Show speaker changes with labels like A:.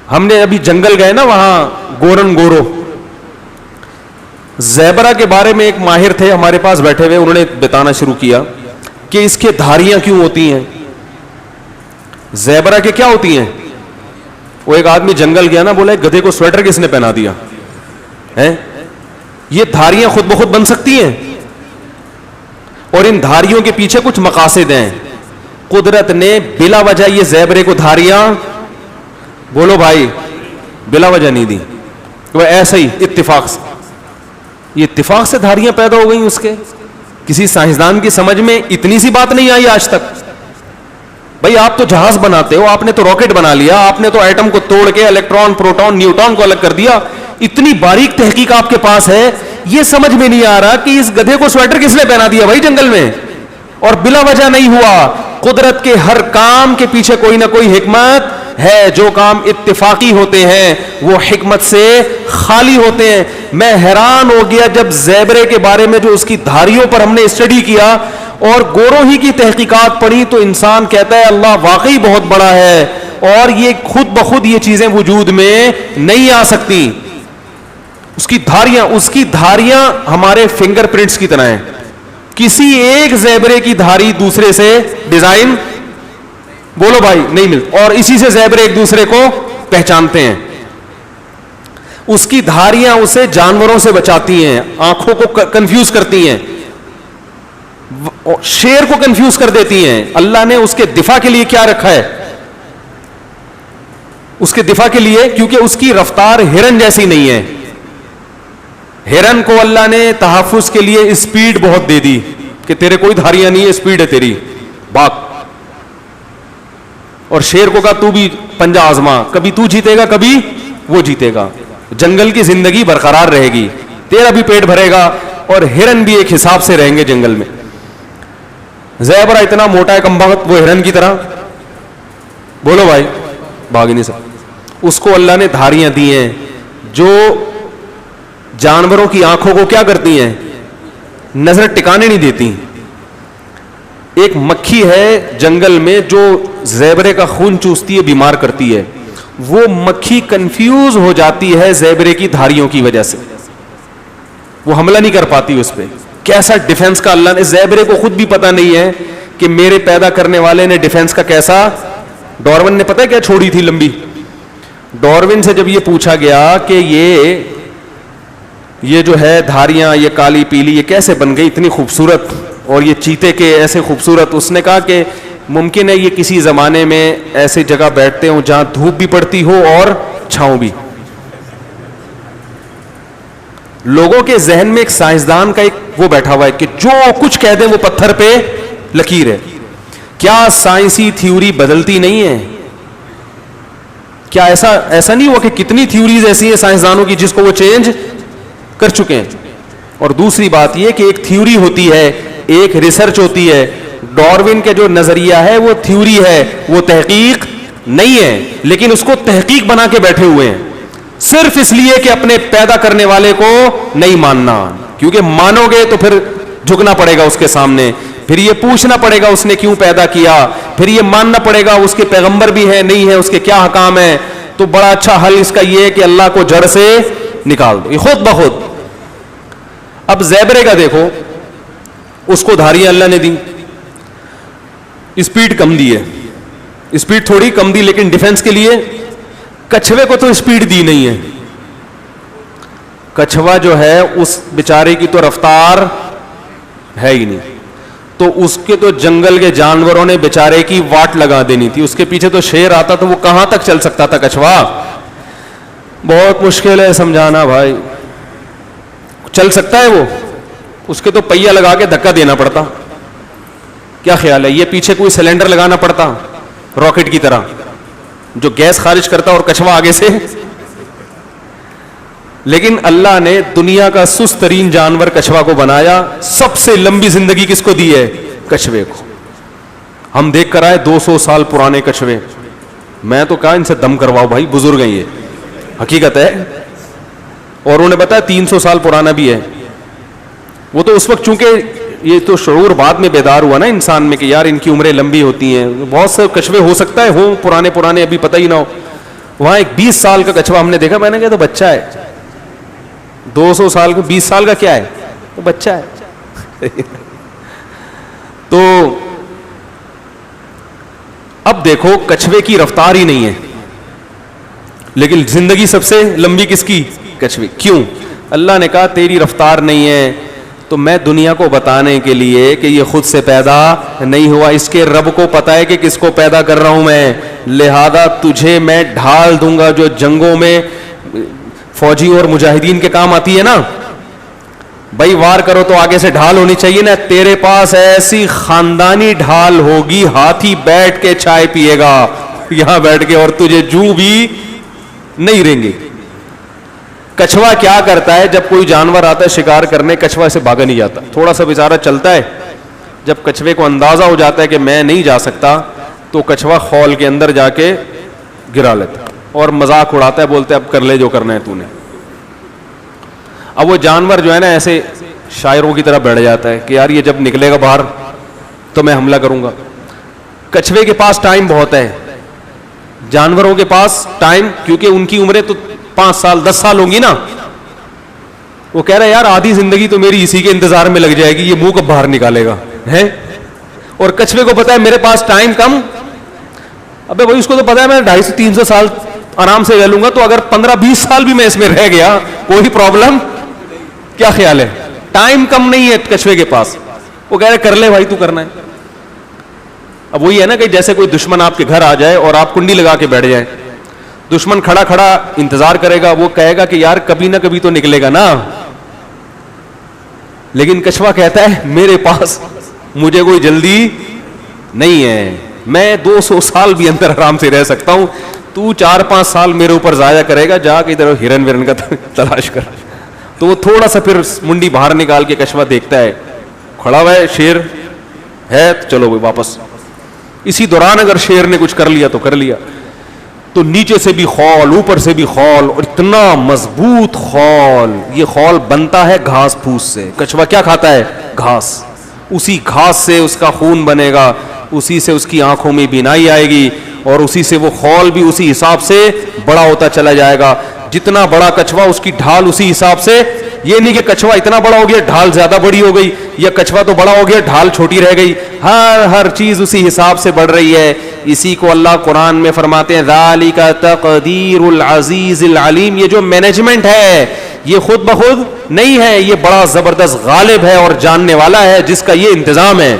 A: ہم نے ابھی جنگل گئے نا, وہاں گورن گورو زیبرا کے بارے میں ایک ماہر تھے ہمارے پاس بیٹھے ہوئے, انہوں نے بتانا شروع کیا کہ اس کے دھاریاں کیوں ہوتی ہیں, زیبرا کے کیا ہوتی ہیں. وہ ایک آدمی جنگل گیا نا, بولا گدھے کو سویٹر کس نے پہنا دیا ہے, یہ دھاریاں خود بخود بن سکتی ہیں, اور ان دھاریوں کے پیچھے کچھ مقاصد ہیں. قدرت نے بلا وجہ یہ زیبرے کو دھاریاں, بولو بھائی, بلا وجہ نہیں دی, وہ ایسا ہی اتفاق سے, یہ اتفاق سے دھاریاں پیدا ہو گئیں اس کے. کسی سائنسدان کی سمجھ میں اتنی سی بات نہیں آئی آج تک. بھائی آپ تو جہاز بناتے ہو, آپ نے تو راکٹ بنا لیا, آپ نے تو ایٹم کو توڑ کے الیکٹران پروٹون نیوٹران کو الگ کر دیا, اتنی باریک تحقیق آپ کے پاس ہے, یہ سمجھ میں نہیں آ رہا کہ اس گدھے کو سویٹر کس نے پہنا دیا بھائی جنگل میں, اور بلا وجہ نہیں ہوا. قدرت کے ہر کام کے پیچھے کوئی نہ کوئی حکمت ہے. جو کام اتفاقی ہوتے ہیں وہ حکمت سے خالی ہوتے ہیں. میں حیران ہو گیا جب زیبرے کے بارے میں جو اس کی دھاریوں پر ہم نے اسٹڈی کیا اور گوروں ہی کی تحقیقات پڑھی, تو انسان کہتا ہے اللہ واقعی بہت بڑا ہے, اور یہ خود بخود یہ چیزیں وجود میں نہیں آ سکتی. اس کی دھاریاں ہمارے فنگر پرنٹس کی طرح ہیں. کسی ایک زیبرے کی دھاری دوسرے سے ڈیزائن, بولو بھائی, نہیں ملتی, اور اسی سے زیبرے ایک دوسرے کو پہچانتے ہیں. اس کی دھاریاں اسے جانوروں سے بچاتی ہیں, آنکھوں کو کنفیوز کرتی ہیں, شیر کو کنفیوز کر دیتی ہیں. اللہ نے اس کے دفاع کے لیے کیا رکھا ہے, اس کے دفاع کے لیے, کیونکہ اس کی رفتار ہرن جیسی نہیں ہے. ہرن کو اللہ نے تحفظ کے لیے اسپیڈ بہت دے دی کہ تیرے کوئی دھاریاں نہیں ہے, اسپیڈ ہے تیری, بھاگ. اور شیر کو کہا تو بھی پنجہ آزما, کبھی تو جیتے گا کبھی وہ جیتے گا, جنگل کی زندگی برقرار رہے گی, تیرا بھی پیٹ بھرے گا, اور ہرن بھی ایک حساب سے رہیں گے جنگل میں. زیبرا اتنا موٹا ہے کمبخت, وہ ہرن کی طرح, بولو بھائی, بھاگ ہی نہیں سکتا. اس کو اللہ نے دھاریاں دی ہیں جو جانوروں کی آنکھوں کو کیا کرتی ہیں, نظر ٹکانے نہیں دیتی. ایک مکھی ہے جنگل میں جو زیبرے کا خون چوستی ہے, بیمار کرتی ہے. وہ مکھی کنفیوز ہو جاتی ہے زیبرے کی دھاریوں کی وجہ سے, وہ حملہ نہیں کر پاتی اس پہ. کیسا ڈیفنس کا اللہ نے, زیبرے کو خود بھی پتہ نہیں ہے کہ میرے پیدا کرنے والے نے ڈیفنس کا کیسا. ڈارون نے پتہ کیا چھوڑی تھی لمبی. ڈارون سے جب یہ پوچھا گیا کہ یہ جو ہے دھاریاں, یہ کالی پیلی, یہ کیسے بن گئی اتنی خوبصورت, اور یہ چیتے کے ایسے خوبصورت, اس نے کہا کہ ممکن ہے یہ کسی زمانے میں ایسی جگہ بیٹھتے ہوں جہاں دھوپ بھی پڑتی ہو اور چھاؤں بھی. لوگوں کے ذہن میں ایک سائنسدان کا ایک وہ بیٹھا ہوا ہے کہ جو کچھ کہہ دیں وہ پتھر پہ لکیر ہے. کیا سائنسی تھیوری بدلتی نہیں ہے؟ کیا ایسا نہیں ہوا کہ کتنی تھیوریز ایسی ہیں سائنسدانوں کی جس کو وہ چینج کر چکے ہیں؟ اور دوسری بات یہ کہ ایک تھیوری ہوتی ہے, ایک ریسرچ ہوتی ہے. ڈارون کے جو نظریہ ہے وہ تھیوری ہے, وہ تحقیق نہیں ہے, لیکن اس کو تحقیق بنا کے بیٹھے ہوئے ہیں صرف اس لیے کہ اپنے پیدا کرنے والے کو نہیں ماننا. کیونکہ مانو گے تو پھر جھکنا پڑے گا اس کے سامنے, پھر یہ پوچھنا پڑے گا اس نے کیوں پیدا کیا, پھر یہ ماننا پڑے گا اس کے پیغمبر بھی ہے نہیں ہے, اس کے کیا حکام ہے. تو بڑا اچھا حل اس کا یہ ہے کہ اللہ کو جڑ سے نکال دو, یہ خود بخود. اب زیبرے کا دیکھو, اس کو دھاریاں اللہ نے دی, اسپیڈ کم دی ہے, اسپیڈ تھوڑی کم دی, لیکن ڈیفنس کے لیے. کچھوے کو تو اسپیڈ دی نہیں ہے, کچھوا جو ہے اس بیچارے کی تو رفتار ہے ہی نہیں, تو اس کے تو جنگل کے جانوروں نے بیچارے کی واٹ لگا دینی تھی. اس کے پیچھے تو شیر آتا تو وہ کہاں تک چل سکتا تھا کچھوا. بہت مشکل ہے سمجھانا بھائی, چل سکتا ہے وہ, اس کے تو پہیا لگا کے دھکا دینا پڑتا. کیا خیال ہے, یہ پیچھے کوئی سلنڈر لگانا پڑتا راکٹ کی طرح جو گیس خارج کرتا اور کچھوا آگے سے. لیکن اللہ نے دنیا کا سست ترین جانور کچھوا کو بنایا. سب سے لمبی زندگی کس کو دی ہے؟ کچھوے کو. ہم دیکھ کر آئے 200 سال پرانے کچھوے, میں تو کہا ان سے دم کرواؤ بھائی, بزرگ ہیں یہ, حقیقت ہے. اور انہوں نے بتایا 300 سال پرانا بھی ہے. وہ تو اس وقت چونکہ یہ تو شعور بعد میں بیدار ہوا نا انسان میں کہ یار ان کی عمریں لمبی ہوتی ہیں, بہت سے کچھوے ہو سکتا ہے ہوں پرانے ابھی پتہ ہی نہ ہو. وہاں ایک 20 سال کا کچھوا ہم نے دیکھا, میں نے کہا تو بچہ ہے, 200 سال کا 20 سال کا کیا ہے, وہ بچہ ہے. تو اب دیکھو کچھوے کی رفتار ہی نہیں ہے, لیکن زندگی سب سے لمبی کس کی, کچھوے. کیوں؟ اللہ نے کہا تیری رفتار نہیں ہے تو میں دنیا کو بتانے کے لیے کہ یہ خود سے پیدا نہیں ہوا, اس کے رب کو پتا ہے کہ کس کو پیدا کر رہا ہوں میں, لہذا تجھے میں ڈھال دوں گا جو جنگوں میں فوجی اور مجاہدین کے کام آتی ہے نا, بھائی وار کرو تو آگے سے ڈھال ہونی چاہیے نا, تیرے پاس ایسی خاندانی ڈھال ہوگی, ہاتھی بیٹھ کے چائے پیے گا یہاں بیٹھ کے اور تجھے جو بھی نہیں رہیں گے. کچھوا کیا کرتا ہے, جب کوئی جانور آتا ہے شکار کرنے, کچھوا سے بھاگا نہیں جاتا, تھوڑا سا بیچارہ چلتا ہے, جب کچھوے کو اندازہ ہو جاتا ہے کہ میں نہیں جا سکتا تو کچھوا خول کے اندر جا کے گرا لیتا اور مذاق اڑاتا ہے, بولتے اب کر لے جو کرنا ہے تو نے. اب وہ جانور جو ہے نا ایسے شاعروں کی طرح بیٹھ جاتا ہے کہ یار یہ جب نکلے گا باہر تو میں حملہ کروں گا. کچھوے کے پاس ٹائم بہت ہے, جانوروں کے پاس ٹائم, کیونکہ ان کی عمریں تو 5 سال 10 سال ہوں گی نا, وہ کہہ رہا ہے یار آدھی زندگی تو میری اسی کے انتظار میں لگ جائے گی, یہ منہ کب باہر نکالے گا ہے. اور کچھوے کو پتا ہے میرے پاس ٹائم کم, ابے بھائی اس کو تو پتا ہے میں 250-300 سال آرام سے رہ لوں گا, تو اگر 15-20 سال بھی میں اس میں رہ گیا کوئی پرابلم, کیا خیال ہے, ٹائم کم نہیں ہے کچھوے کے پاس. وہ کہہ رہے کر لے بھائی تو کرنا ہے. اب وہی ہے نا کہ جیسے کوئی دشمن آپ کے گھر آ جائے اور آپ کنڈی لگا کے بیٹھ جائیں, دشمن کھڑا کھڑا انتظار کرے گا, وہ کہے گا کہ یار کبھی نہ کبھی تو نکلے گا نا, لیکن کچھوا کہتا ہے میرے پاس مجھے کوئی جلدی نہیں ہے, میں 200 سال بھی اندر آرام سے رہ سکتا ہوں, تو 4-5 سال میرے اوپر ضائع کرے گا, جا کے ادھر ہرن ورن کا تلاش کر. تو وہ تھوڑا سا پھر منڈی باہر نکال کے کچھوا دیکھتا ہے کھڑا ہوا ہے شیر ہے, تو چلو بھائی واپس. اسی دوران اگر شیر نے کچھ کر لیا تو کر لیا, تو نیچے سے بھی خول اوپر سے بھی خول, اور اتنا مضبوط خول. یہ خول بنتا ہے گھاس پھوس سے. کچھوا کیا کھاتا ہے, گھاس. اسی گھاس سے اس کا خون بنے گا, اسی سے اس کی آنکھوں میں بینائی آئے گی, اور اسی سے وہ خول بھی اسی حساب سے بڑا ہوتا چلا جائے گا. جتنا بڑا کچھوا اس کی ڈھال اسی حساب سے, یہ نہیں کہ کچھوا اتنا بڑا ہو گیا ڈھال زیادہ بڑی ہو گئی, یا کچھوا تو بڑا ہو گیا ڈھال چھوٹی رہ گئی. ہر چیز اسی حساب سے بڑھ رہی ہے. اسی کو اللہ قرآن میں فرماتے ہیں ذالک تقدیر العزیز العلیم. یہ جو مینجمنٹ ہے یہ خود بخود نہیں ہے, یہ بڑا زبردست غالب ہے اور جاننے والا ہے جس کا یہ انتظام ہے.